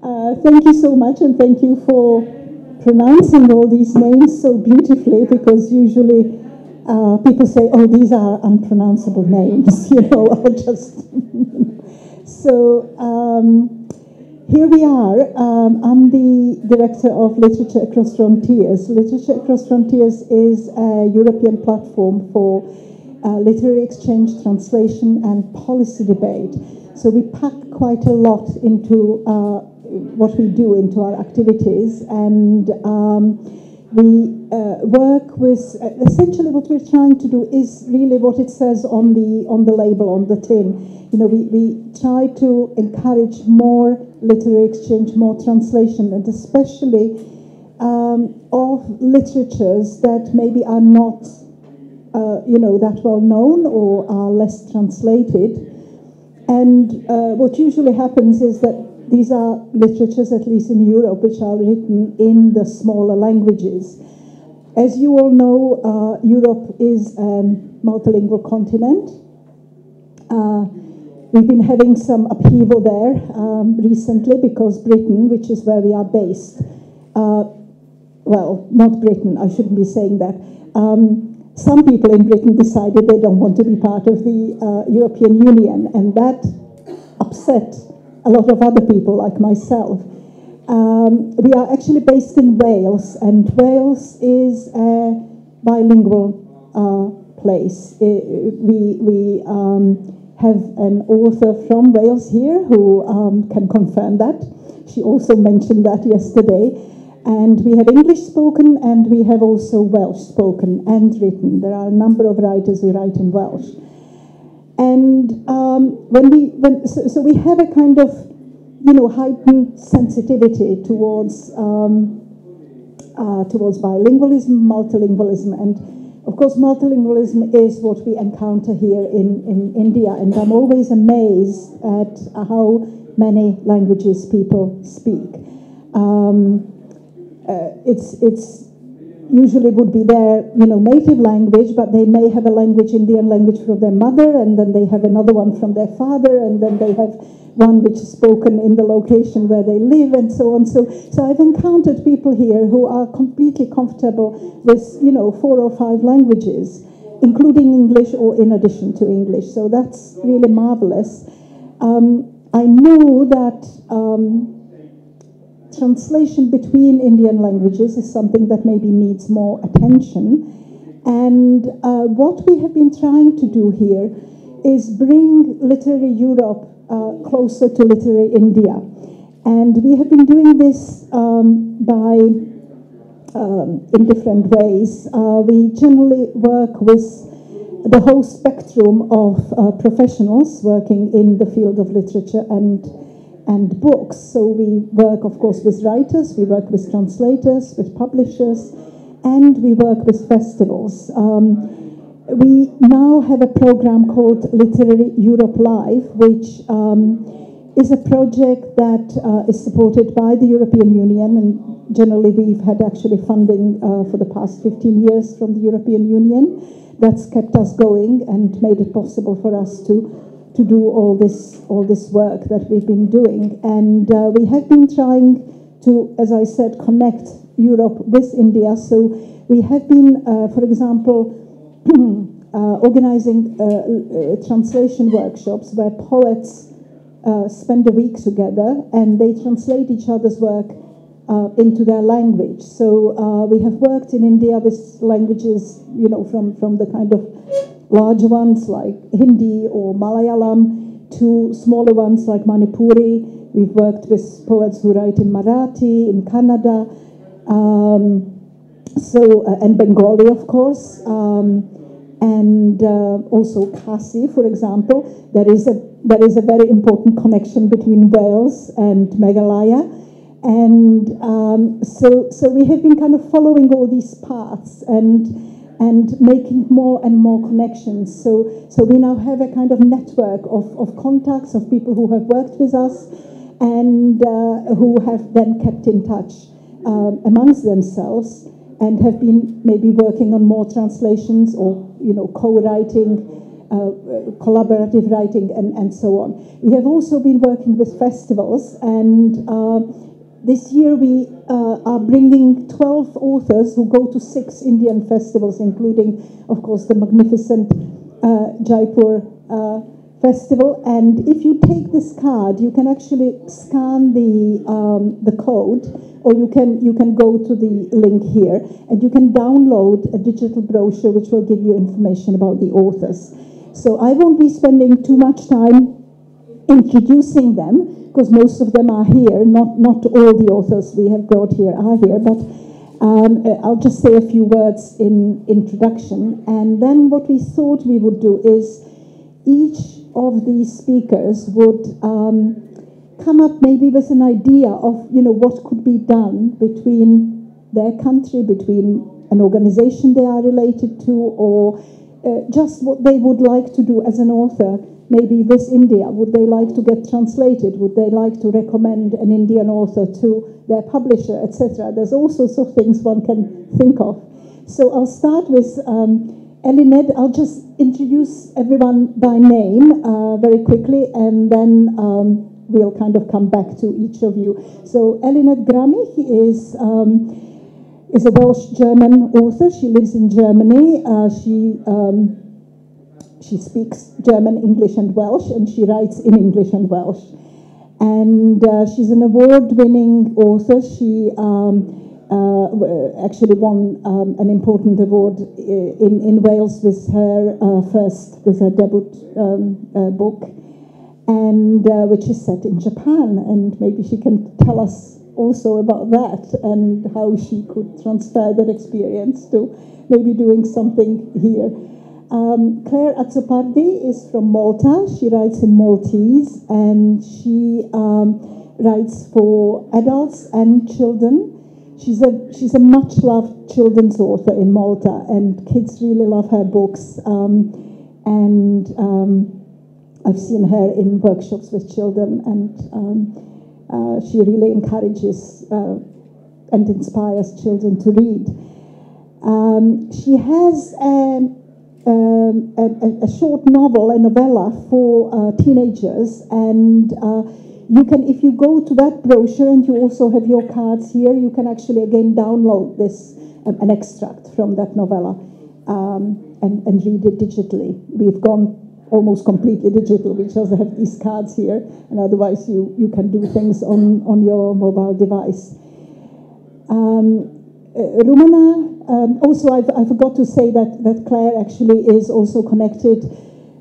Thank you so much, and thank you for pronouncing all these names so beautifully, because usually people say, oh, these are unpronounceable names, or just... So here we are. I'm the Director of Literature Across Frontiers. Literature Across Frontiers is a European platform for literary exchange, translation, and policy debate. So we pack quite a lot into what we do, into our activities, and we work with, essentially what we're trying to do is really what it says on the label, on the tin. We try to encourage more literary exchange, more translation, and especially of literatures that maybe are not, that well known or are less translated. And what usually happens is that these are literatures, at least in Europe, which are written in the smaller languages. As you all know, Europe is a multilingual continent. We've been having some upheaval there recently because Britain, which is where we are based, well, not Britain, I shouldn't be saying that. Some people in Britain decided they don't want to be part of the European Union, and that upset a lot of other people like myself. We are actually based in Wales, and Wales is a bilingual place. We have an author from Wales here who can confirm that. She also mentioned that yesterday. And we have English spoken, and we have also Welsh spoken and written. There are a number of writers who write in Welsh. And so we have a kind of, heightened sensitivity towards bilingualism, multilingualism, and of course multilingualism is what we encounter here in India. And I'm always amazed at how many languages people speak. It's usually would be their native language, but they may have a Indian language from their mother, and then they have another one from their father, and then they have one which is spoken in the location where they live, and so on. So I've encountered people here who are completely comfortable with 4 or 5 languages, including English or in addition to English. So that's really marvelous. I know that translation between Indian languages is something that maybe needs more attention. And what we have been trying to do here is bring literary Europe closer to literary India. And we have been doing this in different ways. We generally work with the whole spectrum of professionals working in the field of literature and books. So we work, of course, with writers, we work with translators, with publishers, and we work with festivals. We now have a program called Literary Europe Live, which is a project that is supported by the European Union, and generally we've had actually funding for the past 15 years from the European Union. That's kept us going and made it possible for us to do all this work that we've been doing. And we have been trying to, as I said, connect Europe with India. So we have been, for example, organizing translation workshops where poets spend a week together and they translate each other's work into their language. So we have worked in India with languages, from the kind of large ones like Hindi or Malayalam to smaller ones like Manipuri. We've worked with poets who write in Marathi, in Kannada, and Bengali, of course, and also Khasi, for example. There is a very important connection between Wales and Meghalaya, and so we have been kind of following all these paths and making more and more connections. So we now have a kind of network of contacts of people who have worked with us and who have then kept in touch amongst themselves and have been maybe working on more translations or co-writing collaborative writing, and so on. We have also been working with festivals, and this year we are bringing 12 authors who go to 6 Indian festivals, including, of course, the magnificent Jaipur festival. And if you take this card, you can actually scan the code, or you can go to the link here, and you can download a digital brochure which will give you information about the authors. So I won't be spending too much time introducing them, because most of them are here. Not all the authors we have brought here are here, but I'll just say a few words in introduction. And then what we thought we would do is each of these speakers would come up maybe with an idea of, what could be done between their country, between an organization they are related to, or just what they would like to do as an author, maybe with India. Would they like to get translated? Would they like to recommend an Indian author to their publisher, etc.? There's all sorts of things one can think of. So I'll start with Eluned. I'll just introduce everyone by name very quickly, and then we'll kind of come back to each of you. So Eluned Gramich is a Welsh-German author. She lives in Germany. She speaks German, English, and Welsh, and she writes in English and Welsh. And she's an award-winning author. She actually won an important award in Wales with her debut book, and which is set in Japan. And maybe she can tell us also about that and how she could transfer that experience to maybe doing something here. Clare Azzopardi is from Malta. She writes in Maltese, and she writes for adults and children. She's a much-loved children's author in Malta, and kids really love her books. And I've seen her in workshops with children, and she really encourages and inspires children to read. She has a short novel, a novella for teenagers, and you can, if you go to that brochure, and you also have your cards here, you can actually again download this, an extract from that novella, and read it digitally. We've gone almost completely digital. We just have these cards here, and otherwise you can do things on your mobile device. Rumena, also I forgot to say that Clare actually is also connected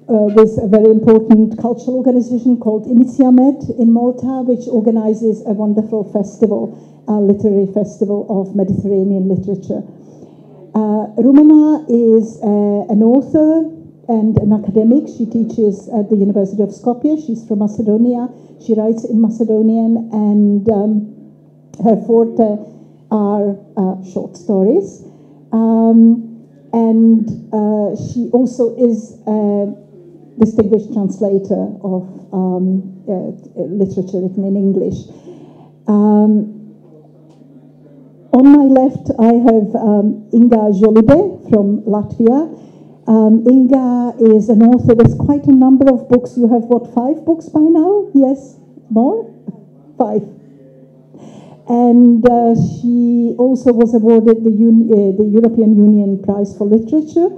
with a very important cultural organization called Initiamed in Malta, which organizes a wonderful festival, literary festival of Mediterranean literature. Rumena is an author and an academic. She teaches at the University of Skopje. She's from Macedonia. She writes in Macedonian, and her forte are short stories. And she also is a distinguished translator of literature written in English. On my left, I have Inga Zolude from Latvia. Inga is an author with quite a number of books. You have, what, 5 books by now? Yes? More? 5. And she also was awarded the European Union Prize for Literature.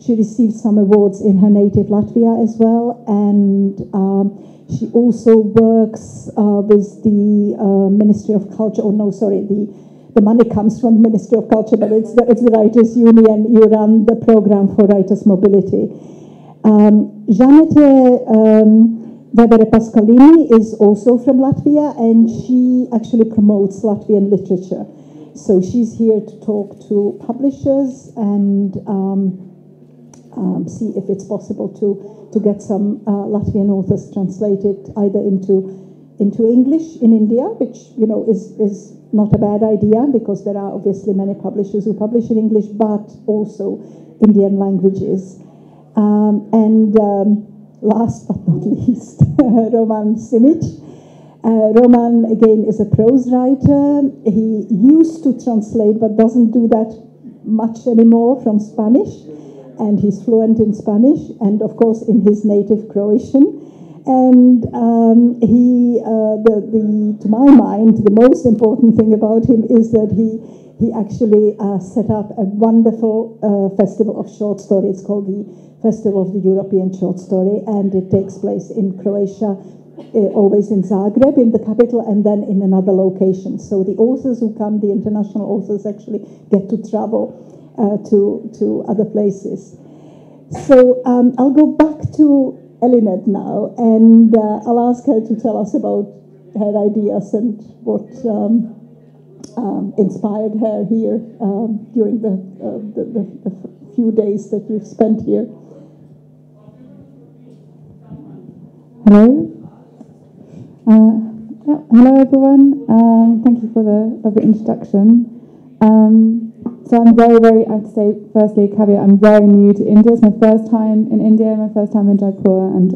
She received some awards in her native Latvia as well. And she also works with the Ministry of Culture, the money comes from the Ministry of Culture, but it's the Writers' Union. You run the program for writers' mobility. Zanete Vevere-Pasqualini is also from Latvia, and she actually promotes Latvian literature. So she's here to talk to publishers and see if it's possible to get some Latvian authors translated either into English in India, which is not a bad idea, because there are obviously many publishers who publish in English, but also Indian languages. Last but not least, Simic. Roman, again, is a prose writer. He used to translate, but doesn't do that much anymore, from Spanish. and he's fluent in Spanish and, of course, in his native Croatian. And to my mind, the most important thing about him is that he actually set up a wonderful festival of short story. It's called the Festival of the European Short Story, and it takes place in Croatia, always in Zagreb, in the capital, and then in another location. So the authors who come, the international authors, actually get to travel to other places. So I'll go back to Eluned now, and I'll ask her to tell us about her ideas and what inspired her here during the few days that we've spent here. Hello. Hello, everyone. Thank you for the lovely introduction. So I'm very, I have to say, firstly, caveat, I'm very new to India. It's my first time in India, my first time in Jaipur, and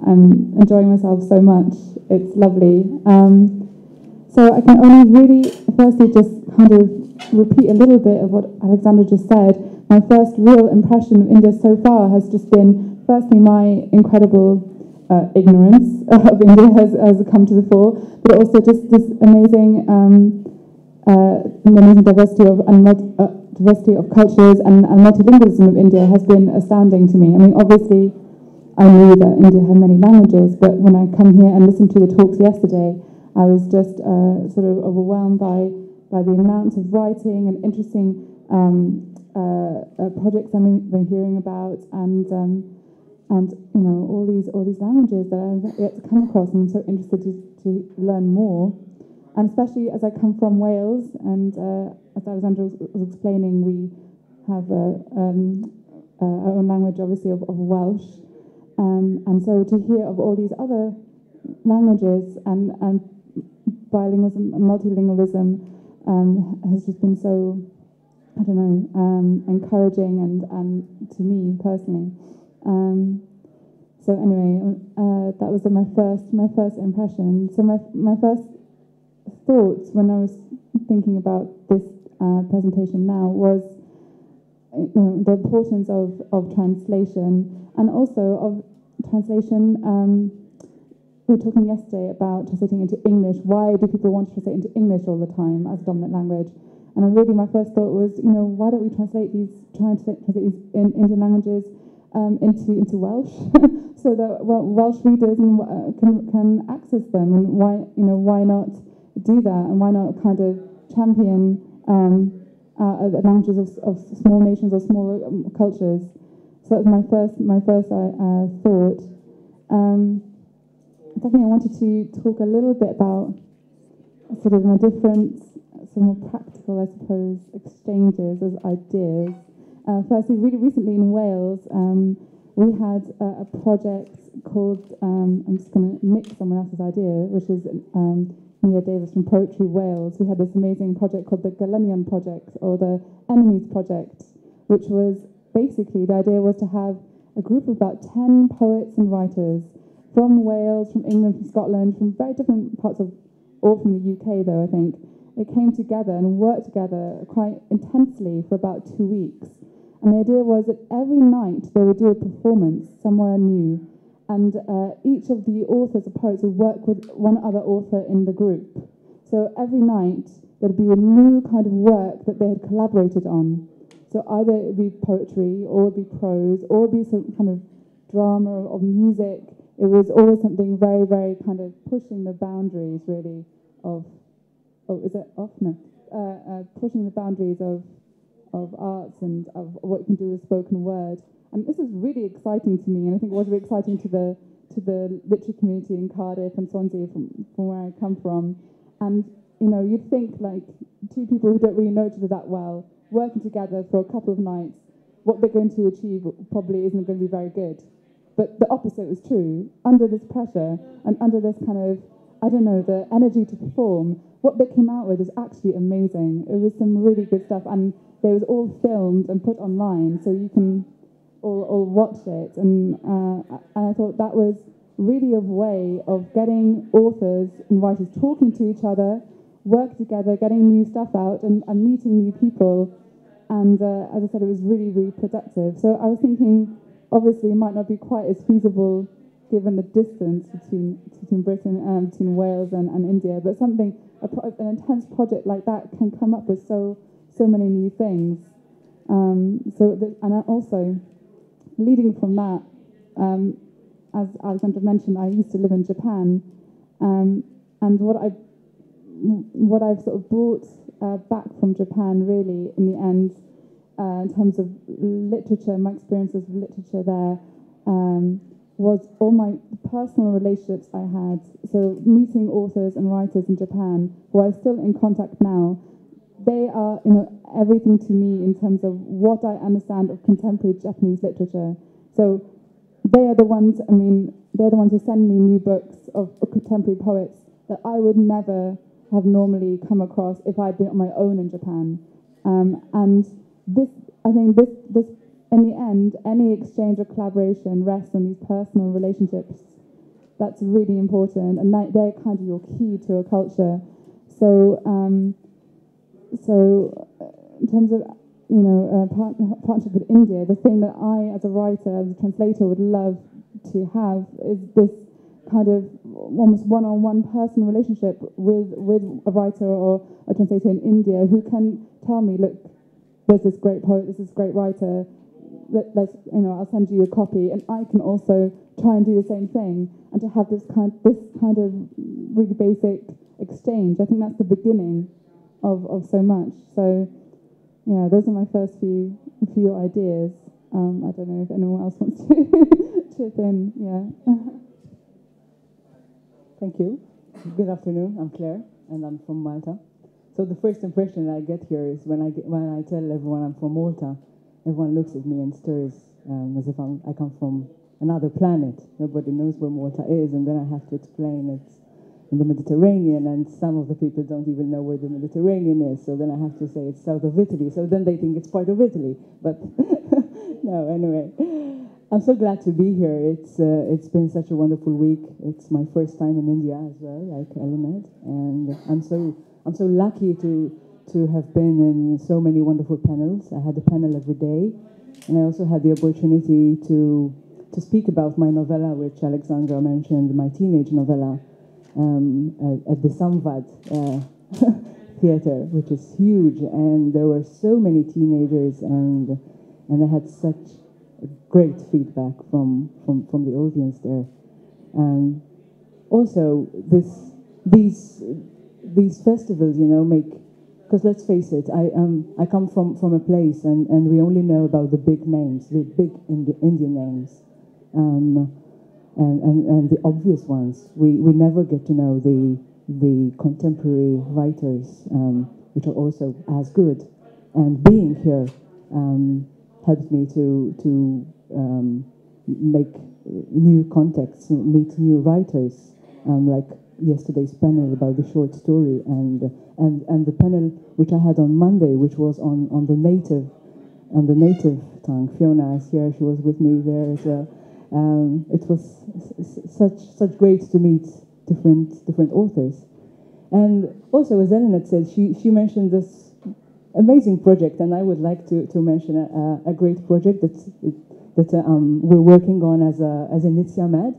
I'm enjoying myself so much. It's lovely. So I can only really, firstly, just kind of repeat a little bit of what Alexandra just said. My first real impression of India so far has just been, firstly, my incredible ignorance of India has come to the fore, but also just this amazing diversity of cultures and multilingualism of India has been astounding to me. I mean, obviously, I knew that India had many languages, but when I come here and listened to the talks yesterday, I was just sort of overwhelmed by the amount of writing and interesting projects I've been hearing about, and you know, all these languages that I've yet to come across, and I'm so interested to learn more. And especially as I come from Wales, and as Alexandra was explaining, we have our own language, obviously, of Welsh. And so to hear of all these other languages and bilingualism and multilingualism has just been so, I don't know, encouraging and to me personally. So anyway, that was my first impression. So my first thoughts when I was thinking about this presentation now was the importance of translation, and also of translation. We were talking yesterday about translating into English. Why do people want to translate into English all the time as a dominant language? And really, my first thought was, you know, why don't we translate these Indian languages into Welsh, so that Welsh readers can access them, and why not do that, and why not kind of champion the languages of small nations or smaller cultures. So that was my first thought. Definitely, I wanted to talk a little bit about sort of my different, some more practical, I suppose, exchanges as ideas. Firstly, really recently in Wales, we had a project called, I'm just going to mix someone else's idea, which is Mia Davis from Poetry Wales. We had this amazing project called the Galenion Project, or the Enemies Project, which was basically, the idea was to have a group of about 10 poets and writers from Wales, from England, from Scotland, from very different parts of, all from the UK though, I think. They came together and worked together quite intensely for about 2 weeks. And the idea was that every night they would do a performance somewhere new. And each of the authors or poets would work with one other author in the group. So every night there'd be a new kind of work that they had collaborated on. So either it would be poetry, or it would be prose, or it would be some kind of drama or music. It was always something very, very kind of pushing the boundaries, really, pushing the boundaries of arts and of what you can do with spoken word. And this is really exciting to me, and I think it was really exciting to the literary community in Cardiff and Swansea from where I come from. And you know, you'd think like two people who don't really know each other that well working together for a couple of nights, what they're going to achieve probably isn't going to be very good. But the opposite was true. Under this pressure and under this kind of, I don't know, the energy to perform, what they came out with is actually amazing. It was some really good stuff, and it was all filmed and put online, so you can all watch it. And I thought that was really a way of getting authors and writers talking to each other, work together, getting new stuff out, and meeting new people And as I said, it was really, really productive. So I was thinking, obviously, it might not be quite as feasible given the distance between Britain and between Wales and India, but something, an intense project like that can come up with so many new things. And also, leading from that, as Alexandra mentioned, I used to live in Japan, and what I've sort of brought back from Japan, really, in the end, in terms of literature, my experiences with literature there, was all my personal relationships I had. So meeting authors and writers in Japan, who I'm still in contact now, they are, everything to me in terms of what I understand of contemporary Japanese literature. So they are the ones, they're the ones who send me new books of contemporary poets that I would never have normally come across if I'd been on my own in Japan. And this, I think this, in the end, any exchange or collaboration rests on these personal relationships. That's really important, and they're kind of your key to a culture. So in terms of partnership with India, the thing that I, as a writer, as a translator, would love to have is this kind of almost one-on-one personal relationship with a writer or a translator in India who can tell me, look, there's this great poet, there's this great writer, I'll send you a copy, and I can also try and do the same thing, and to have this kind of really basic exchange. I think that's the beginning of so much. So yeah, those are my first few ideas. I don't know if anyone else wants to chip in. Yeah. Thank you. Good afternoon. I'm Clare, and I'm from Malta. So the first impression I get here is when I tell everyone I'm from Malta, everyone looks at me and stirs as if I come from another planet. Nobody knows where Malta is, and then I have to explain it's in the Mediterranean, and some of the people don't even know where the Mediterranean is, so then I have to say it's south of Italy, so then they think it's part of Italy, but no, anyway. I'm so glad to be here. It's been such a wonderful week. It's my first time in India as well, like Eluned, and I'm so lucky to have been in so many wonderful panels. I had a panel every day, and I also had the opportunity to speak about my novella, which Alexandra mentioned, my teenage novella, at the Samvad theater, which is huge, and there were so many teenagers, and I had such great feedback from the audience there. Also, these festivals, make, because let's face it, I come from a place, and we only know about the big names, the big Indian names, and the obvious ones. We never get to know the contemporary writers, which are also as good. And being here helped me to make new contacts, meet new writers, like yesterday's panel about the short story, and the panel which I had on Monday, which was on the native tongue. Fiona is here; she was with me there as well. It was such great to meet different authors, and also, as Eluned said, she mentioned this amazing project, and I would like to mention a great project that we're working on as Inizia Med,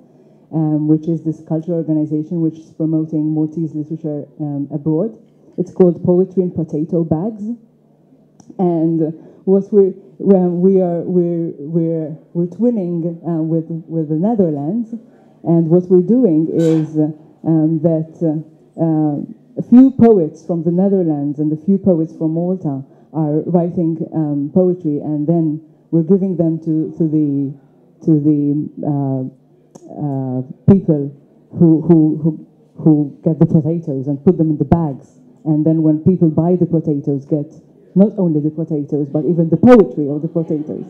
which is this cultural organization which is promoting Maltese literature abroad. It's called Poetry in Potato Bags, and what we're twinning with the Netherlands, and what we're doing is that a few poets from the Netherlands and a few poets from Malta are writing poetry, and then we're giving them to the people who get the potatoes and put them in the bags, and then when people buy the potatoes, get not only the potatoes but even the poetry of the potatoes.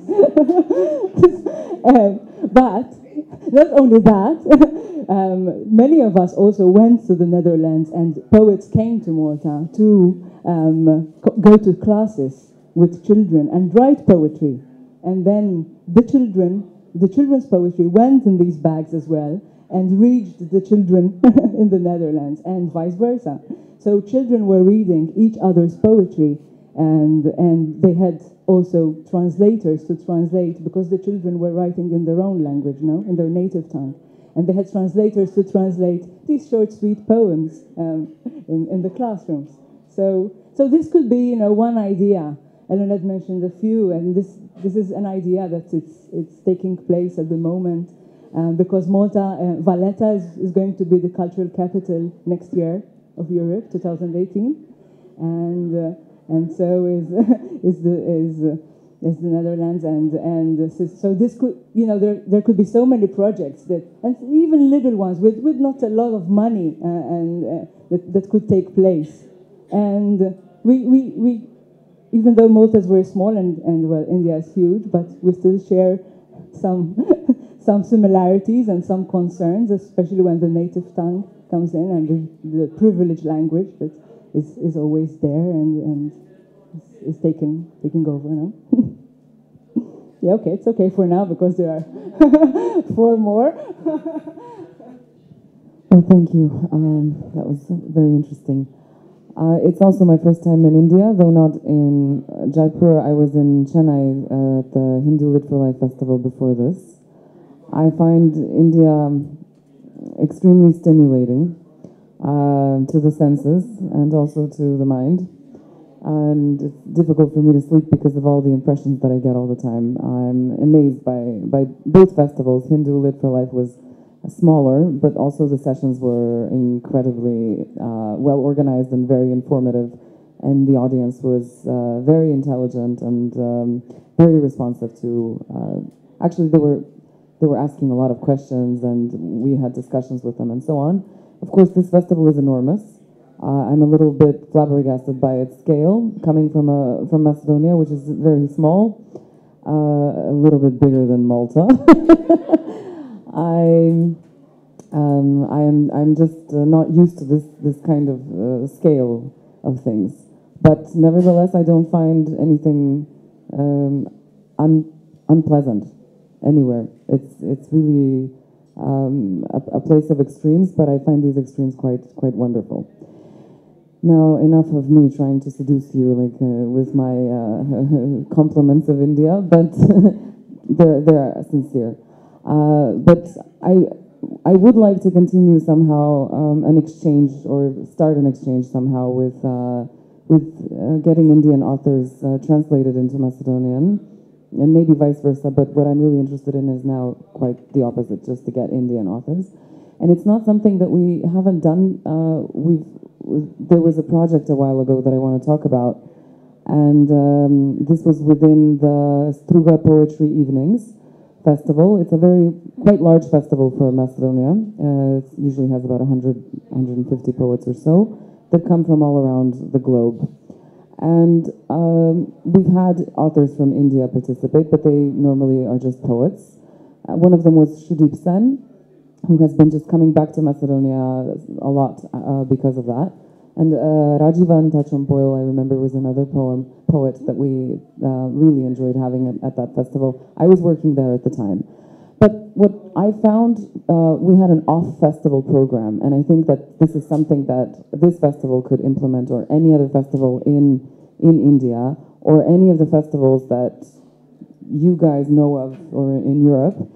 But not only that, many of us also went to the Netherlands, and poets came to Malta to go to classes with children and write poetry. And then the children's poetry went in these bags as well and reached the children in the Netherlands, and vice versa. So children were reading each other's poetry, And they had also translators to translate, because the children were writing in their own language, no, in their native tongue. And they had translators to translate these short, sweet poems in the classrooms. So this could be, one idea. Eluned mentioned a few, and this is an idea that it's taking place at the moment, because Malta, Valletta is going to be the cultural capital next year of Europe, 2018, and so is the Netherlands, and so this could, there could be so many projects and even little ones with not a lot of money, and that could take place. And we even though Malta is very small and well, India is huge, but we still share some some similarities and some concerns, especially when the native tongue comes in, and the privileged language that is always there and is taking over, no? Yeah, okay, it's okay for now, because there are 4 more. Well, thank you. That was very interesting. It's also my first time in India, though not in Jaipur. I was in Chennai at the Hindu Lit for Life Festival before this. I find India extremely stimulating to the senses and also to the mind. And it's difficult for me to sleep because of all the impressions that I get all the time. I'm amazed by both festivals. Hindu Lit for Life was smaller, but also the sessions were incredibly well organized and very informative, and the audience was very intelligent and very responsive to. Actually, they were asking a lot of questions, and we had discussions with them and so on. Of course, this festival is enormous. I'm a little bit flabbergasted by its scale, coming from Macedonia, which is very small, a little bit bigger than Malta. I'm just not used to this kind of scale of things, but nevertheless, I don't find anything unpleasant anywhere. It's really a place of extremes, but I find these extremes quite wonderful. Now, enough of me trying to seduce you, with my compliments of India, but they're sincere. But I would like to continue somehow an exchange, or start an exchange somehow with getting Indian authors translated into Macedonian, and maybe vice versa. But what I'm really interested in is now quite the opposite, just to get Indian authors. And it's not something that we haven't done. There was a project a while ago that I want to talk about, and this was within the Struga Poetry Evenings Festival. It's a quite large festival for Macedonia. It usually has about 150 poets or so that come from all around the globe. And we've had authors from India participate, but they normally are just poets. One of them was Sudeep Sen, who has been just coming back to Macedonia a lot because of that. And Rajivan Tachompoil, I remember, was another poet that we really enjoyed having at that festival. I was working there at the time. But what I found, we had an off-festival program, and I think that this is something that this festival could implement, or any other festival in India, or any of the festivals that you guys know of, or in Europe,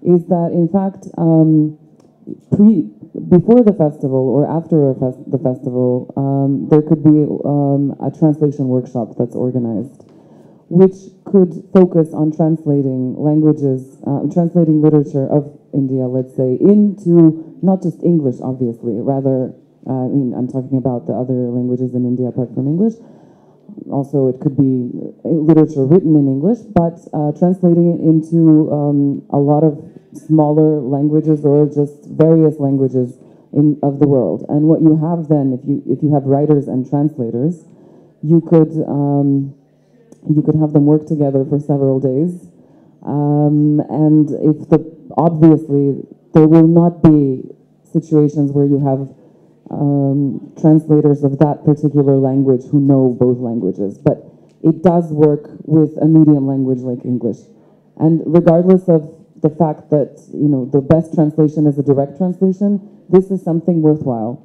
is that, in fact, before the festival or after the festival, there could be a translation workshop that's organized, which could focus on translating languages, translating literature of India, let's say, into not just English, obviously, rather, I'm talking about the other languages in India apart from English. Also, it could be literature written in English, but translating it into a lot of smaller languages, or just various languages of the world. And what you have then, if you have writers and translators, you could have them work together for several days. And obviously there will not be situations where you have translators of that particular language who know both languages, but it does work with a medium language like English. And regardless of the fact that, the best translation is a direct translation, this is something worthwhile.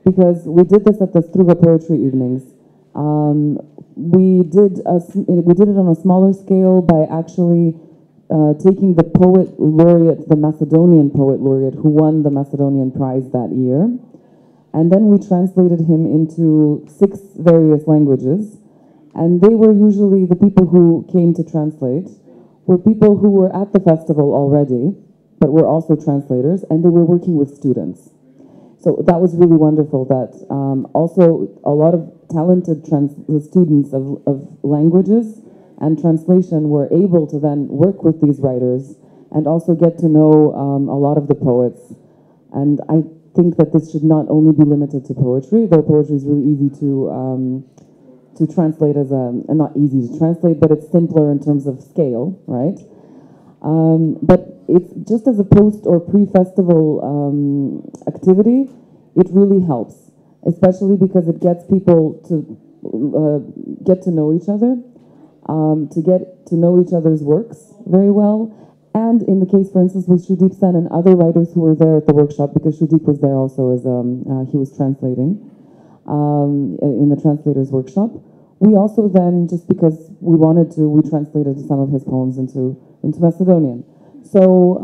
Because we did this at the Struga Poetry Evenings. we did it on a smaller scale by actually taking the poet laureate, the Macedonian poet laureate who won the Macedonian prize that year, and then we translated him into 6 various languages. And they were usually, the people who came to translate were people who were at the festival already, but were also translators, and they were working with students. So that was really wonderful that also a lot of talented students of languages and translation were able to then work with these writers and also get to know a lot of the poets. And I think that this should not only be limited to poetry, though poetry is really easy to translate as and not easy to translate, but it's simpler in terms of scale, right? But it's just as a post or pre-festival activity, it really helps, especially because it gets people to get to know each other, to get to know each other's works very well. And in the case, for instance, with Sudeep Sen and other writers who were there at the workshop, because Sudeep was there also as he was translating in the translators workshop. We also then, just because we wanted to, we translated some of his poems into Macedonian. So,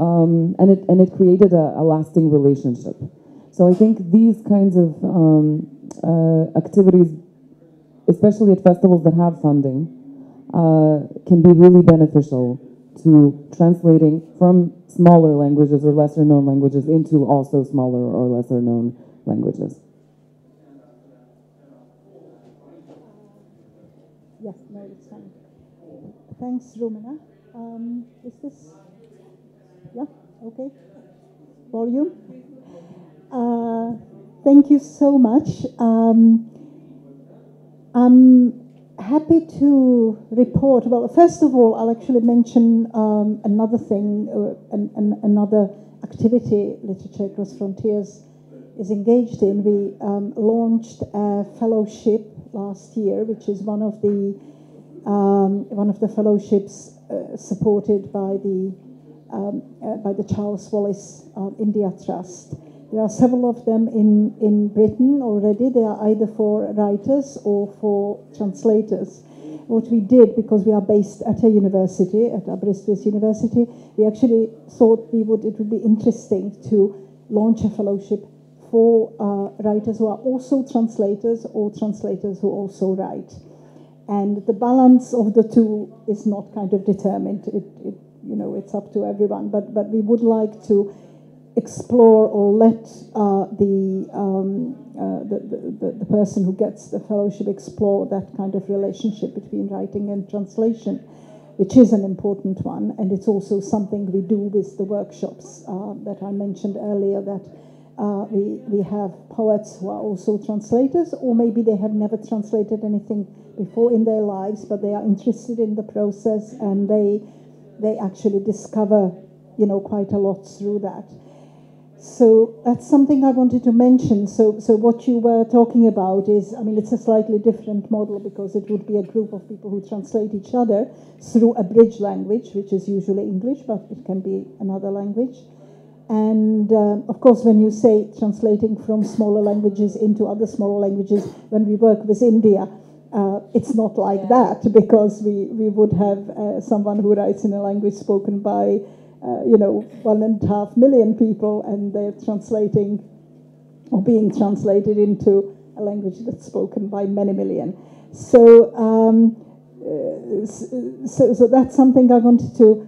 and it created a lasting relationship. So I think these kinds of activities, especially at festivals that have funding, can be really beneficial to translating from smaller languages or lesser known languages into also smaller or lesser known languages. Yes, no, it's fine. Thanks, Rumena. Is this? Yeah, okay. Volume. Thank you so much. I'm happy to report. Well, first of all, I'll actually mention another thing, another activity Literature Across Frontiers is engaged in. We launched a fellowship last year, which is one of the fellowships supported by the Charles Wallace India Trust. There are several of them in Britain already. They are either for writers or for translators. What we did, because we are based at a university, at Aberystwyth University, we actually thought it would be interesting to launch a fellowship for writers who are also translators or translators who also write. And the balance of the two is not kind of determined. It's up to everyone. But we would like to explore or let the person who gets the fellowship explore that kind of relationship between writing and translation, which is an important one. And it's also something we do with the workshops that I mentioned earlier, that we have poets who are also translators, or maybe they have never translated anything before in their lives, but they are interested in the process, and they actually discover, quite a lot through that. So that's something I wanted to mention. So what you were talking about is, it's a slightly different model, because it would be a group of people who translate each other through a bridge language, which is usually English, but it can be another language. And of course, when you say translating from smaller languages into other smaller languages, when we work with India, it's not like that, because we would have someone who writes in a language spoken by 1.5 million people, and they're translating or being translated into a language that's spoken by many million. So that's something I wanted to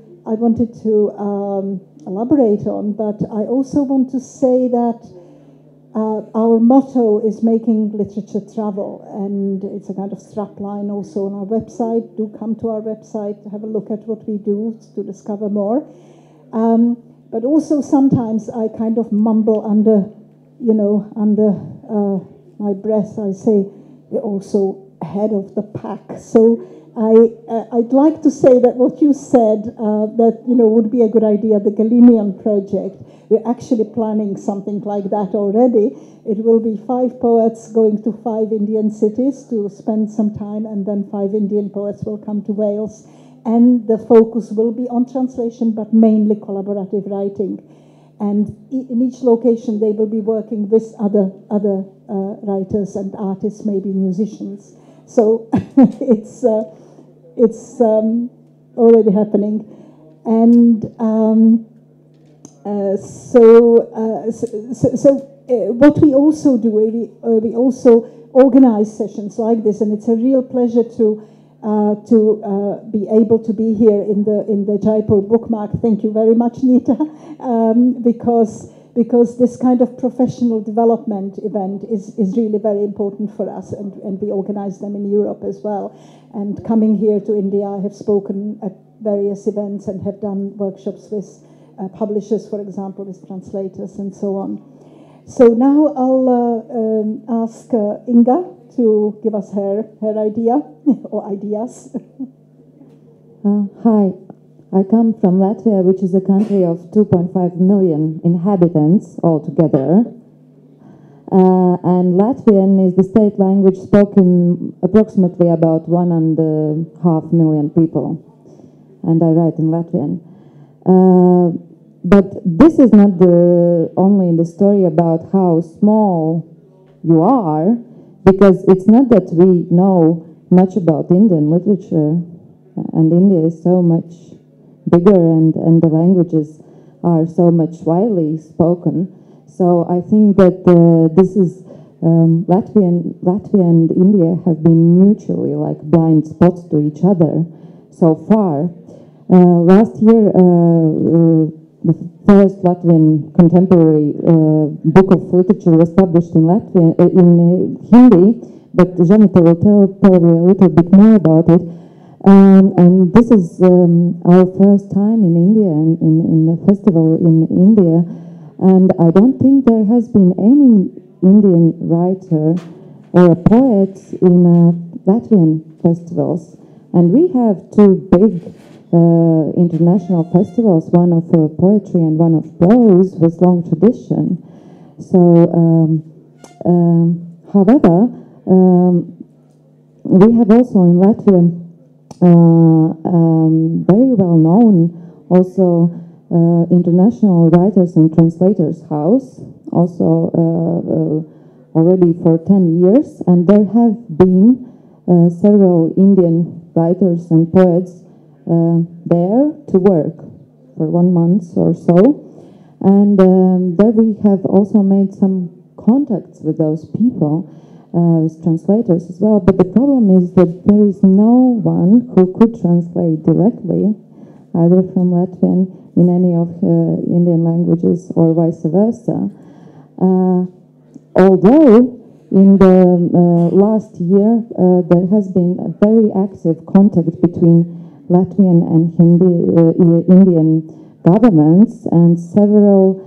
elaborate on. But I also want to say that our motto is making literature travel, and it's a kind of strapline also on our website. Do come to our website, have a look at what we do to discover more. But also sometimes I kind of mumble under my breath. I say we're also ahead of the pack. So I'd like to say that what you said, that would be a good idea, the Galenian project. We're actually planning something like that already. It will be 5 poets going to 5 Indian cities to spend some time, and then 5 Indian poets will come to Wales. And the focus will be on translation, but mainly collaborative writing. And in each location, they will be working with other writers and artists, maybe musicians. So it's already happening. And what we also do, we also organize sessions like this, and it's a real pleasure to be able to be here in the Jaipur bookmark. Thank you very much, Nita, because this kind of professional development event is really very important for us, and we organize them in Europe as well. And coming here to India, I have spoken at various events and have done workshops with publishers, for example, with translators and so on. So now I'll ask Inga to give us her idea or ideas. Hi, I come from Latvia, which is a country of 2.5 million inhabitants altogether. And Latvian is the state language spoken approximately about 1.5 million people. And I write in Latvian. But this is not only the story about how small you are, because it's not that we know much about Indian literature, and India is so much bigger, and the languages are so much widely spoken. So I think that this is Latvia and India have been mutually like blind spots to each other so far. Last year, the first Latvian contemporary book of literature was published in Hindi, but Zanete will tell probably a little bit more about it. And this is our first time in India, and in the festival in India. And I don't think there has been any Indian writer or a poet in Latvian festivals. And we have two big international festivals, one of poetry and one of prose, with long tradition. So, however, we have also in Latvia very well known also International Writers and Translators House, also already for 10 years, and there have been several Indian writers and poets there to work for 1 month or so, and there we have also made some contacts with those people, with translators as well. But the problem is that there is no one who could translate directly, either from Latvian in any of Indian languages or vice versa. Although in the last year there has been a very active contact between Latvian and Indian governments, and several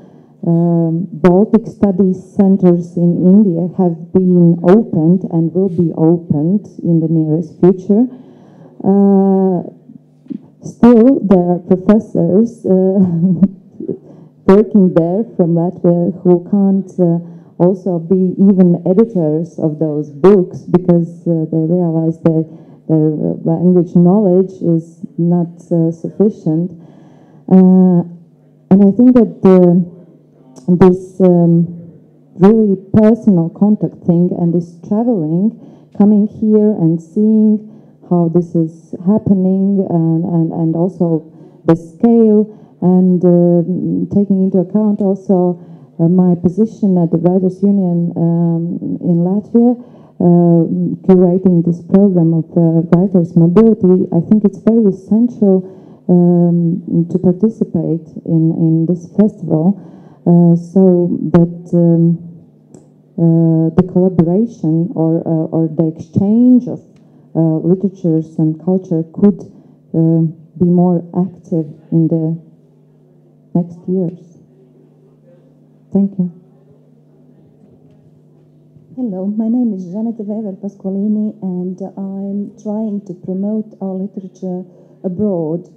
Baltic studies centers in India have been opened and will be opened in the nearest future. Still, there are professors working there from Latvia who can't also be even editors of those books, because they realize that their language knowledge is not sufficient. And I think that this really personal contact thing, and this traveling, coming here and seeing how this is happening, and also the scale, and taking into account also my position at the Writers' Union in Latvia, curating this program of writers' mobility, I think it's very essential to participate in this festival, so that the collaboration or the exchange of literatures and culture could be more active in the next years. Thank you. Hello, my name is Zanete Vevere-Pasqualini, and I'm trying to promote our literature abroad.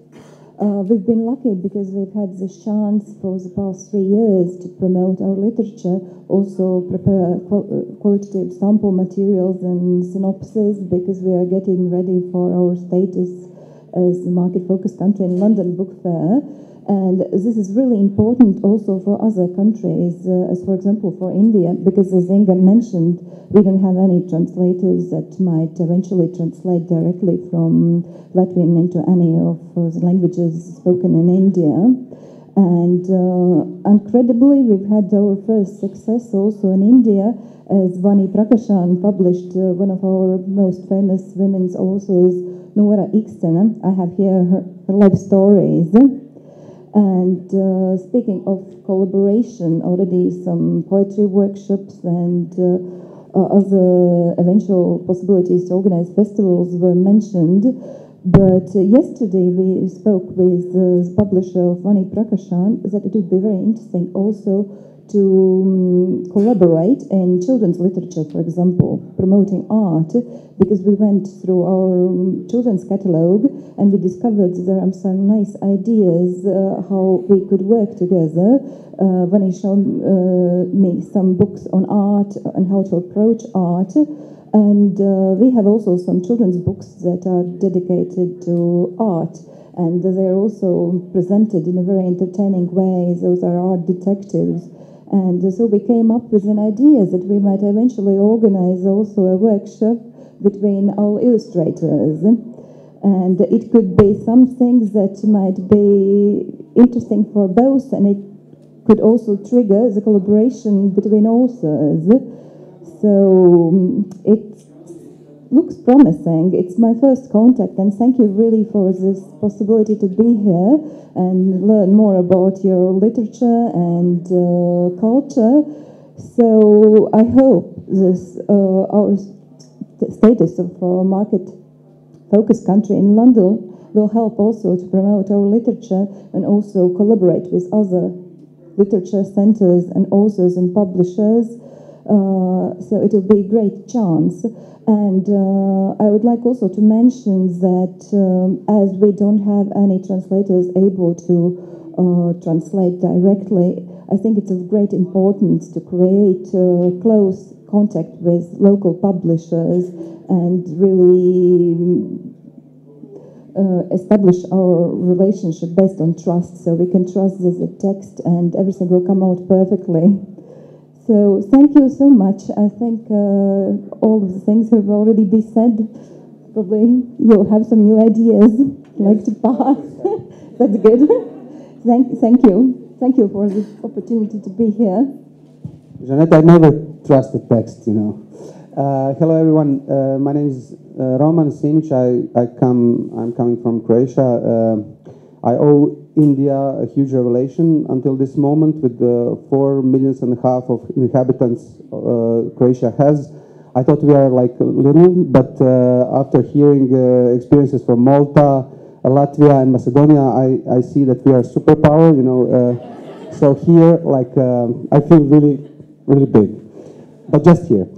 We've been lucky because we've had this chance for the past 3 years to promote our literature, also prepare qualitative sample materials and synopses, because we are getting ready for our status as a market-focused country in London Book Fair. And this is really important also for other countries, as for example for India, because as Inga mentioned, we don't have any translators that might eventually translate directly from Latvian into any of the languages spoken in India. And incredibly, we've had our first success also in India, as Vani Prakashan published one of our most famous women's authors, Nora Ikstena. I have here her life stories. And speaking of collaboration, already some poetry workshops and other eventual possibilities to organize festivals were mentioned. But yesterday we spoke with the publisher of Vani Prakashan that it would be very interesting also to collaborate in children's literature, for example, promoting art, because we went through our children's catalogue and we discovered there are some nice ideas how we could work together. Vani showed me some books on art and how to approach art. And we have also some children's books that are dedicated to art. And they're also presented in a very entertaining way. Those are art detectives. And so we came up with an idea that we might eventually organize also a workshop between all illustrators. And it could be something that might be interesting for both, and it could also trigger the collaboration between authors. So it looks promising. It's my first contact, and thank you really for this possibility to be here and learn more about your literature and culture. So I hope this our status of a market-focused country in London will help also to promote our literature and also collaborate with other literature centers and authors and publishers. So it will be a great chance. And I would like also to mention that as we don't have any translators able to translate directly, I think it's of great importance to create close contact with local publishers and really establish our relationship based on trust, so we can trust the text and everything will come out perfectly. So thank you so much. I think all of the things have already been said. Probably you'll have some new ideas like to pass. That's good. Thank you. Thank you for the opportunity to be here. Zanete, I never trust the text, you know. Hello everyone. My name is Roman Simic. I'm coming from Croatia. I owe India a huge revelation until this moment with the 4.5 million of inhabitants Croatia has. I thought we are like little, but after hearing experiences from Malta, Latvia and Macedonia, I see that we are superpower, you know. So here, like, I feel really, really big, but just here.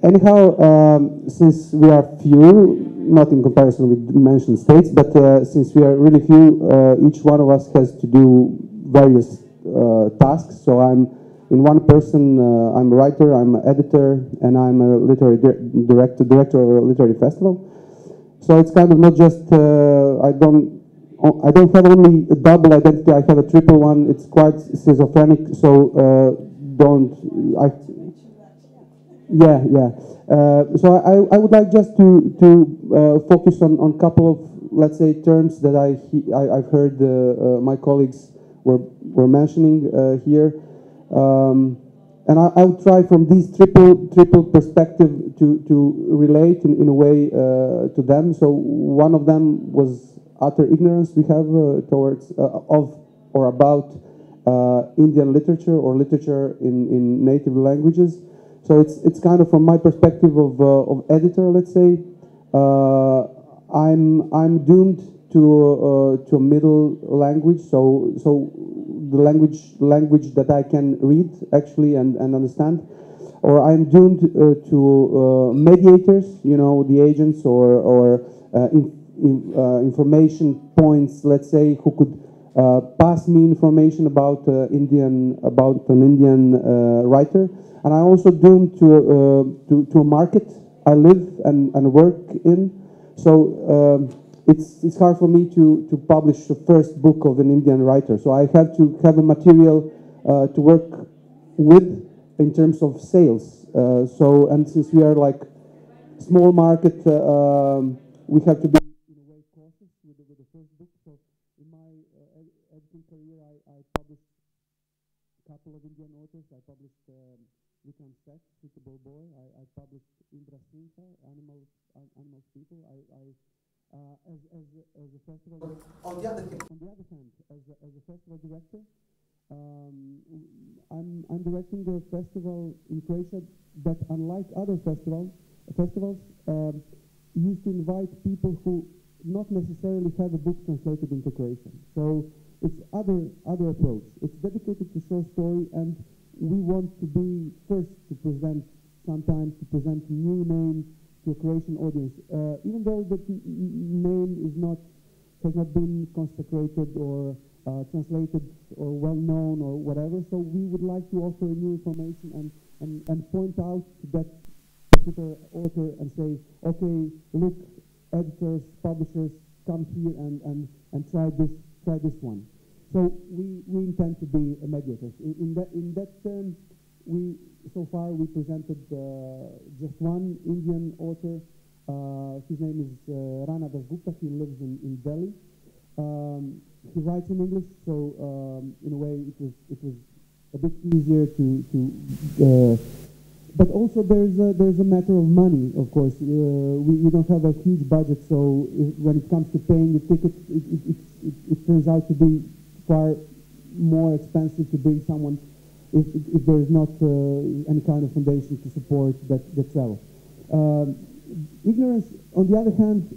Anyhow, since we are few, not in comparison with mentioned states, but since we are really few, each one of us has to do various tasks. So I'm in one person, I'm a writer, I'm an editor, and I'm a literary director of a literary festival. So it's kind of not just, I don't have only a double identity, I have a triple one. It's quite schizophrenic, so so I would like just to focus on a couple of, let's say, terms that I've heard my colleagues were mentioning here, and I'll try from this triple perspective to relate in a way to them. So one of them was utter ignorance we have towards of or about Indian literature or literature in native languages. So it's kind of from my perspective of editor, let's say. I'm doomed to a middle language, so the language that I can read actually and understand, or I'm doomed to mediators, you know, the agents or information points, let's say, who could pass me information about an Indian writer. And I'm also doomed to a market I live and work in. So it's hard for me to publish the first book of an Indian writer. So I have to have a material to work with in terms of sales. And since we are like small market, we have to be in a way cautious with the first book. So in my editing career, I published a couple of Indian authors. I published Vikram Seth, Suitable Boy. I published Indra Sinha, Animals People. As a festival. On the other hand, as a festival director, I'm directing a festival in Croatia that, unlike other festivals, used to invite people who not necessarily have a book translated into Croatian. So it's other approach. It's dedicated to short story, and we want to be first to present new names to a Croatian audience, even though the name has not been consecrated or translated or well known or whatever. So we would like to offer new information and point out to that particular author and say, okay, look, editors, publishers, come here and try this one. So we intend to be mediators. In that term, so far we presented just one Indian author. His name is Rana Dasgupta. He lives in Delhi. He writes in English, so in a way it was a bit easier to. But also there's a matter of money, of course. We don't have a huge budget, so when it comes to paying the tickets, it turns out to be far more expensive to bring someone if there's not any kind of foundation to support that travel. Ignorance, on the other hand,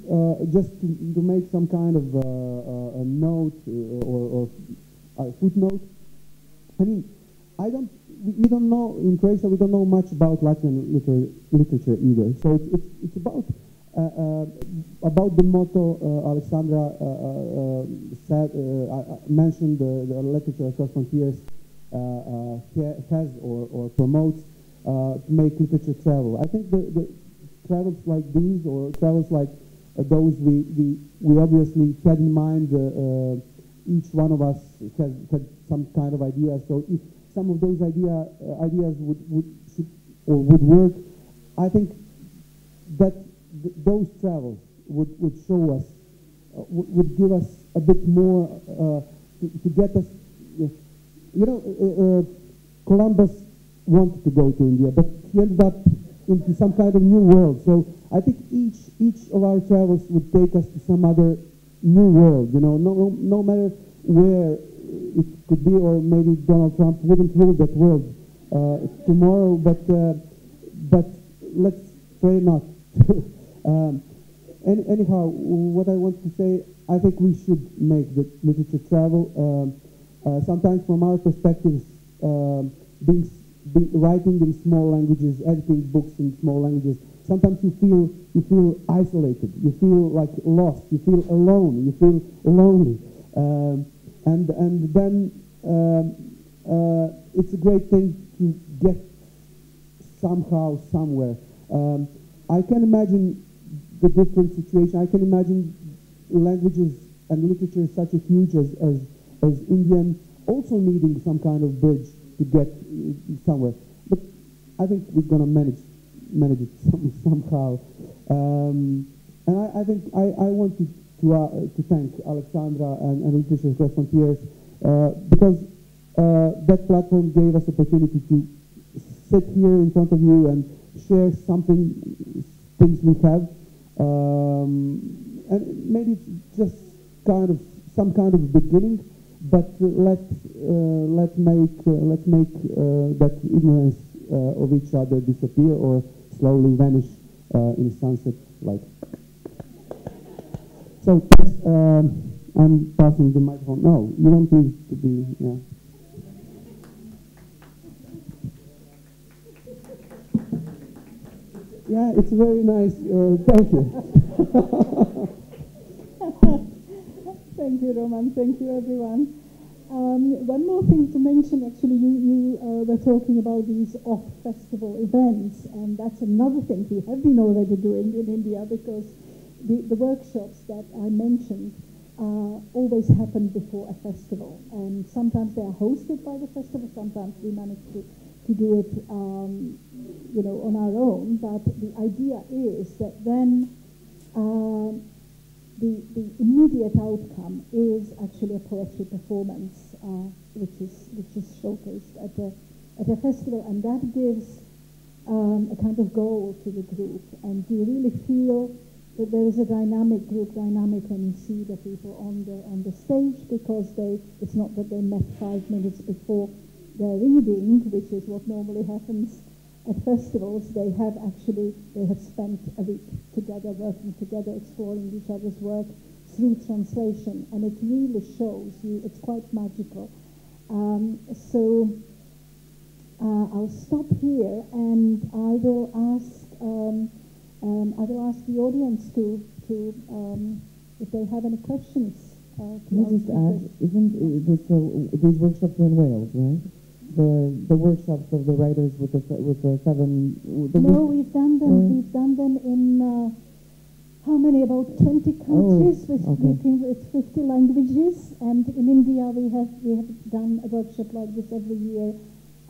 just to make some kind of a note or a footnote. I mean, we don't know in Croatia. We don't know much about Latvian literature either. So it's about the motto Alexandra said, mentioned the literature across frontiers has or promotes to make literature travel. I think the travels like these, or travels like those we obviously had in mind. Each one of us had some kind of idea. So if some of those ideas would work, I think that those travels would show us, would give us a bit more to get us. Columbus wanted to go to India, but he ended up into some kind of new world. So I think each of our travels would take us to some other new world. No matter where it could be, or maybe Donald Trump wouldn't rule that world tomorrow. But let's pray not. Anyhow, what I want to say, I think we should make the literature travel. Sometimes, from our perspectives, writing in small languages, editing books in small languages, sometimes you feel isolated, you feel like lost, you feel alone, you feel lonely, and then it's a great thing to get somehow somewhere. I can imagine the different situation. I can imagine languages and literature such as huge as Indian also needing some kind of bridge to get somewhere. But I think we're going to manage it somehow. And I think I want to thank Alexandra and Literature Across Frontiers because that platform gave us opportunity to sit here in front of you and share things we have. And maybe it's just some kind of beginning, but let's make that ignorance of each other disappear or slowly vanish in sunset light. So I'm passing the microphone. No, you don't need to be. Yeah. Yeah, it's very nice. Thank you. Thank you, Roman. Thank you, everyone. One more thing to mention, actually, you were talking about these off-festival events, and that's another thing we have been already doing in India, because the workshops that I mentioned always happen before a festival, and sometimes they are hosted by the festival, sometimes we manage to do it on our own, but the idea is that then the immediate outcome is actually a poetry performance which is showcased at a festival, and that gives a kind of goal to the group, and you really feel that there is a group dynamic when you see the people on the stage, because it's not that they met 5 minutes before their reading, which is what normally happens at festivals. They have spent a week together, working together, exploring each other's work through translation, and it really shows you. It's quite magical. So I'll stop here, and I will ask the audience to if they have any questions. Can I just add? Isn't these workshops are in Wales, right? The workshops of the writers with the seven. No, we've done them. We've done them in how many? About 20 countries with 50 languages. And in India, we have done a workshop like this every year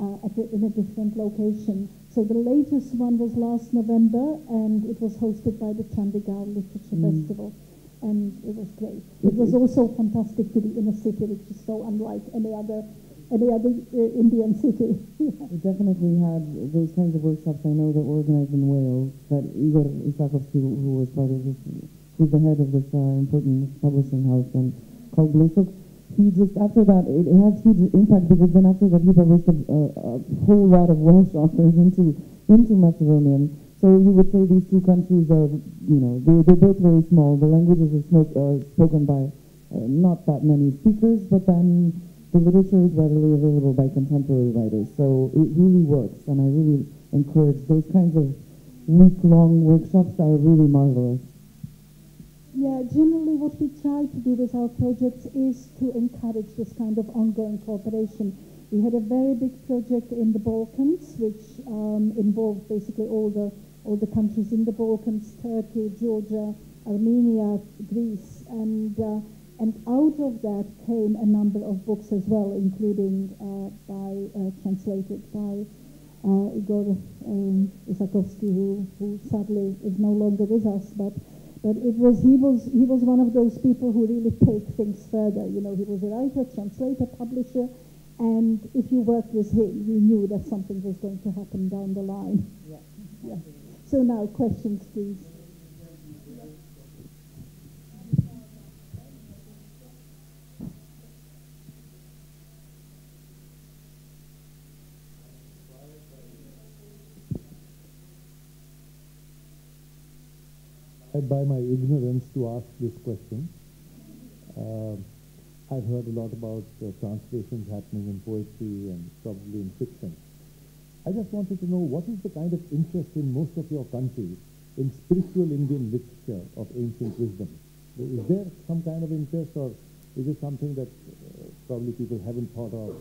in a different location. So the latest one was last November, and it was hosted by the Chandigarh Literature Festival, and it was great. It was also fantastic to be in a city which is so unlike any other Indian city. We definitely had those kinds of workshops. I know that were organized in Wales. That Igor Isakovsky, who was part of this, who's the head of this important publishing house and called Blesuk, he just, after that, it had huge impact, because then after that he published a whole lot of Welsh authors into Macedonian. So you would say these two countries are, they're both very small. The languages are spoken by not that many speakers, but then the literature is readily available by contemporary writers. So it really works, and I really encourage those kinds of week-long workshops are really marvelous. Yeah, generally what we try to do with our projects is to encourage this kind of ongoing cooperation. We had a very big project in the Balkans, which involved basically all the countries in the Balkans: Turkey, Georgia, Armenia, Greece, and out of that came a number of books as well, including translated by Igor Isakovsky, who sadly is no longer with us, but he was one of those people who really take things further. He was a writer, translator, publisher, and if you worked with him, you knew that something was going to happen down the line. Yeah. So now, questions, please. By my ignorance to ask this question. I've heard a lot about translations happening in poetry and probably in fiction. I just wanted to know, what is the kind of interest in most of your countries in spiritual Indian literature of ancient wisdom? Is there some kind of interest, or is it something that probably people haven't thought of?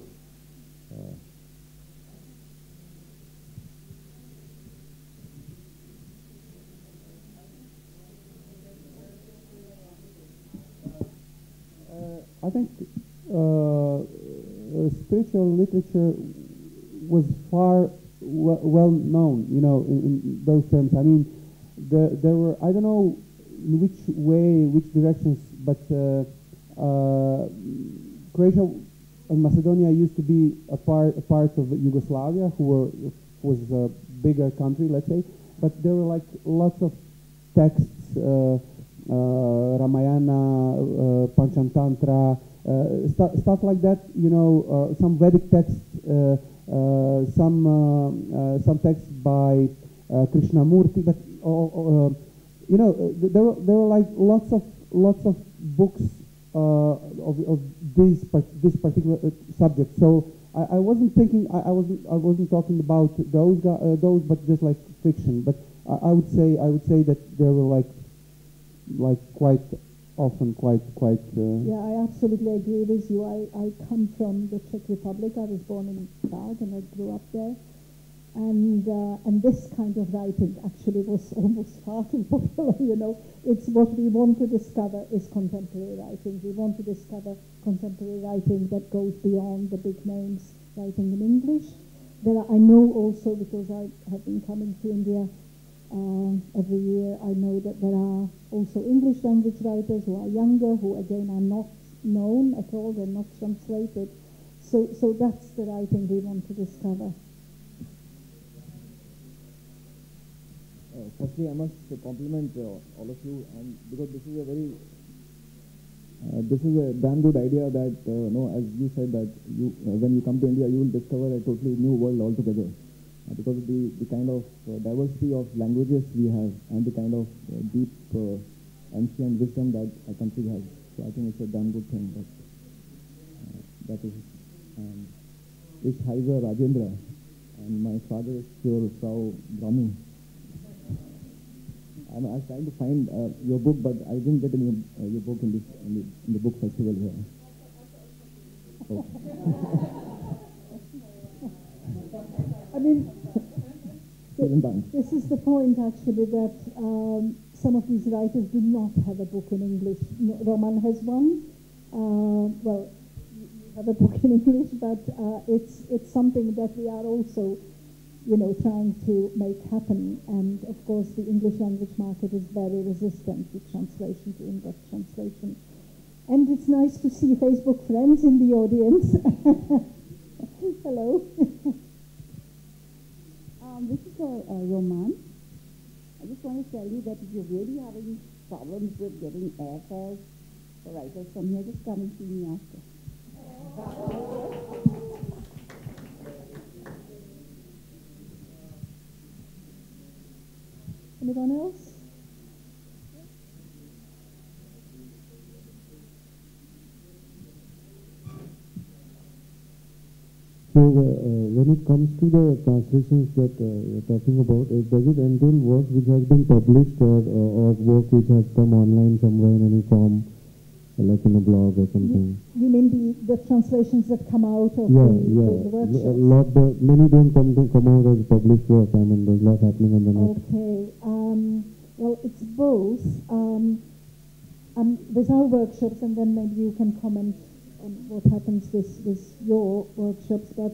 I think spiritual literature was far well known, in those terms. I mean, there were, I don't know in which directions, but Croatia and Macedonia used to be a part of Yugoslavia, was a bigger country, let's say, but there were like lots of texts, Ramayana, Panchatantra, stuff like that. Some Vedic texts, some texts by Krishnamurti, but there were like lots of books of this particular subject. So I wasn't thinking, I wasn't talking about those, but just like fiction. But I would say that there were like quite often quite. Yeah, I absolutely agree with you. I come from the Czech Republic. I was born in Prague and I grew up there. And this kind of writing actually was almost far too popular, you know. It's what we want to discover is contemporary writing. We want to discover contemporary writing that goes beyond the big names writing in English. I know also, because I have been coming to India every year, I know that there are also English language writers who are younger, who again are not known at all, they're not translated. So that's the writing we want to discover. Firstly, I must compliment all of you, and because this is a very, this is a damn good idea that, as you said, that you, when you come to India, you will discover a totally new world altogether. Because of the kind of diversity of languages we have, and the kind of deep, ancient wisdom that our country has. So I think it's a damn good thing. That is, Ich heiße Rajendra, and my father is your Frau Gramich. I was trying to find your book, but I didn't get any your book in the book festival here. Okay. I mean, this is the point actually, that some of these writers do not have a book in English. Roman has one. Well, you have a book in English, but it's something that we are also, trying to make happen. And of course, the English language market is very resistant to translation, to English translation. And it's nice to see Facebook friends in the audience. Hello. This is Roman. I just want to tell you that if you're really having problems with getting airfares for writers from here, just come and see me after. Anyone else? So when it comes to the translations that you're talking about, does it entail work which has been published or work which has come online somewhere in any form, like in a blog or something? You mean the translations that come out of the workshops? Many don't come out as published work. I mean, there's a lot happening on the net. Okay. Well, it's both. With our workshops, and then maybe you can comment on what happens with your workshops, but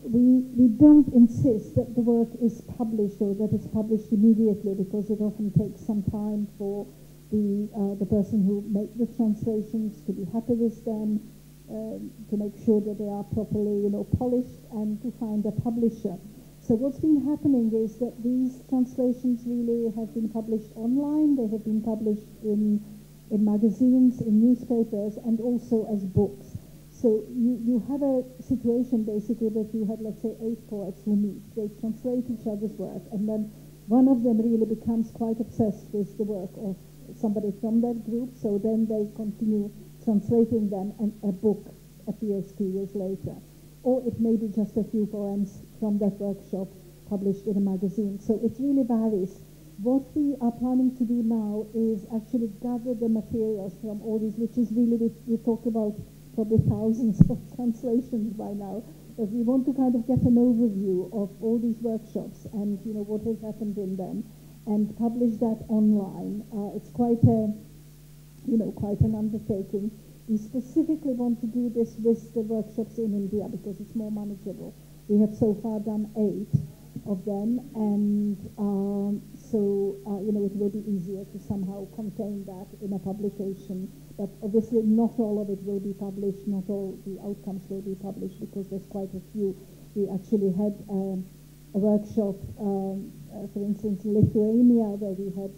we don't insist that the work is published or that it's published immediately, because it often takes some time for the person who make the translations to be happy with them, to make sure that they are properly, polished, and to find a publisher. So what's been happening is that these translations really have been published online. They have been published in magazines, in newspapers, and also as books. So you have a situation basically that you have, let's say, 8 poets who meet. They translate each other's work, and then one of them really becomes quite obsessed with the work of somebody from that group. So then they continue translating them, and a book appears 2 years later. Or it may be just a few poems from that workshop published in a magazine. So it really varies. What we are planning to do now is actually gather the materials from all these, which is really, we talk about probably thousands of translations by now, but we want to kind of get an overview of all these workshops and what has happened in them, and publish that online. It's quite an undertaking. We specifically want to do this with the workshops in India because it's more manageable. We have so far done 8 of them, and it will be easier to somehow contain that in a publication. But obviously not all of it will be published, not all the outcomes will be published, because there's quite a few. We actually had a workshop, for instance, in Lithuania, where we had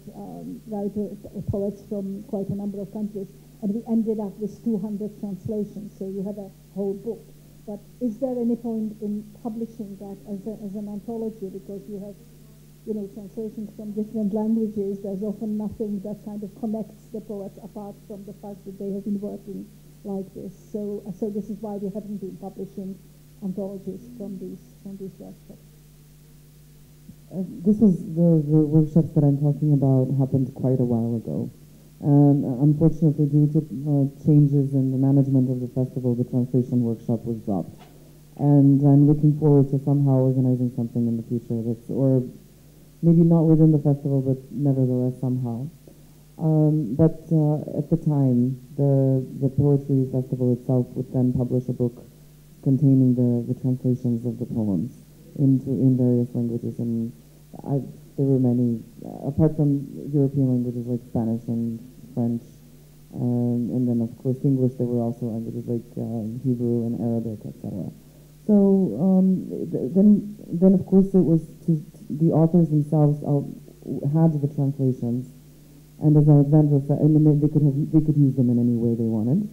poets from quite a number of countries, and we ended up with 200 translations, so you have a whole book. But is there any point in publishing that as an anthology? Because you have, translations from different languages. There's often nothing that kind of connects the poets apart from the fact that they have been working like this. So this is why we haven't been publishing anthologies from these workshops. This was the workshops that I'm talking about happened quite a while ago. And unfortunately, due to changes in the management of the festival, the translation workshop was dropped. And I'm looking forward to somehow organizing something in the future that's, or maybe not within the festival, but nevertheless somehow. But at the time, the poetry festival itself would then publish a book containing the translations of the poems in various languages, and there were many, apart from European languages like Spanish and French, and then of course English. There were also languages like Hebrew and Arabic, etc. So then of course it was the authors themselves had the translations, and as Alexandra said, and they could use them in any way they wanted.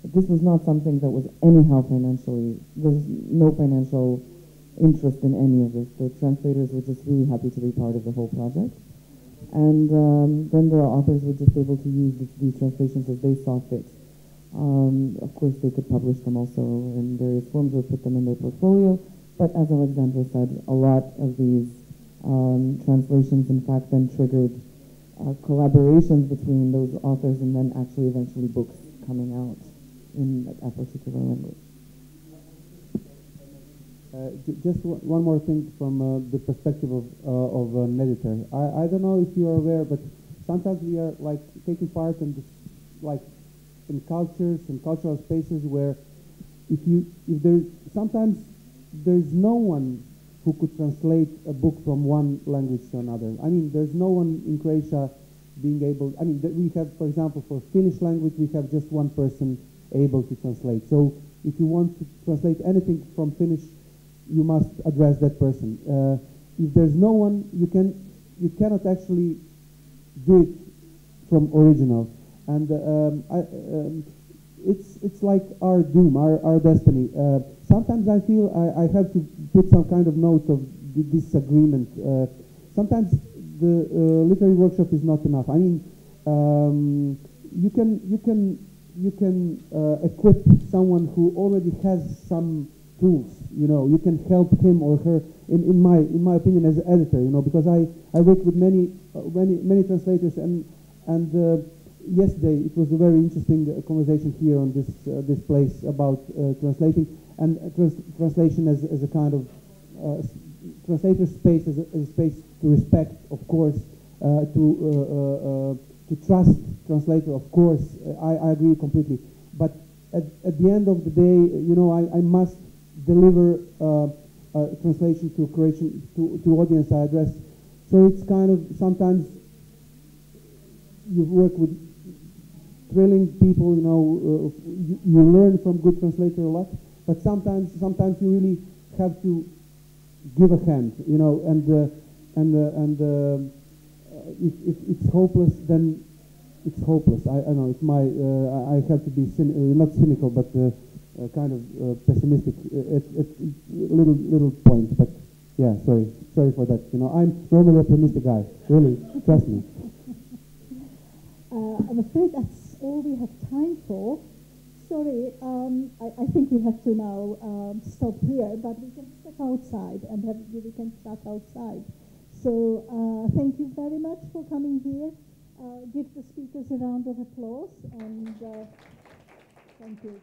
But this was not something that was anyhow financially. There's no financial interest in any of this. The translators were just really happy to be part of the whole project, and then the authors were just able to use these translations as they saw fit. Of course, they could publish them also in various forms or put them in their portfolio. But as Alexandra said, a lot of these translations, in fact, then triggered collaborations between those authors, and then actually eventually books coming out in a particular language. Just one more thing from the perspective of an editor. I don't know if you are aware, but sometimes we are like taking part in this, like in cultures and cultural spaces where sometimes there's no one who could translate a book from one language to another. I mean, there's no one in Croatia being able. I mean, we have, for example, for Finnish language, we have just one person able to translate. So if you want to translate anything from Finnish, you must address that person. If there's no one, you cannot actually do it from original, and it's like our doom, our destiny. Sometimes I feel I have to put some kind of note of disagreement. Sometimes the literary workshop is not enough. I mean, you can equip someone who already has some tools. You can help him or her. In my opinion, as an editor, because I work with many translators, and yesterday it was a very interesting conversation here on this place about translating and translation as a kind of translator space as a space to respect, of course, to trust translator, of course. I agree completely, but at the end of the day, I must deliver translation to Croatian to audience I address. So it's kind of, sometimes you work with thrilling people, you learn from good translator a lot, but sometimes you really have to give a hand, and if it's hopeless, then it's hopeless. I know it's my I have to be not cynical, but kind of pessimistic at little point. But yeah, sorry for that. I'm normally a optimistic guy. Really, trust me. I'm afraid that's all we have time for. Sorry, I think we have to now stop here, but we can step outside and we can chat outside. So thank you very much for coming here. Give the speakers a round of applause, and thank you.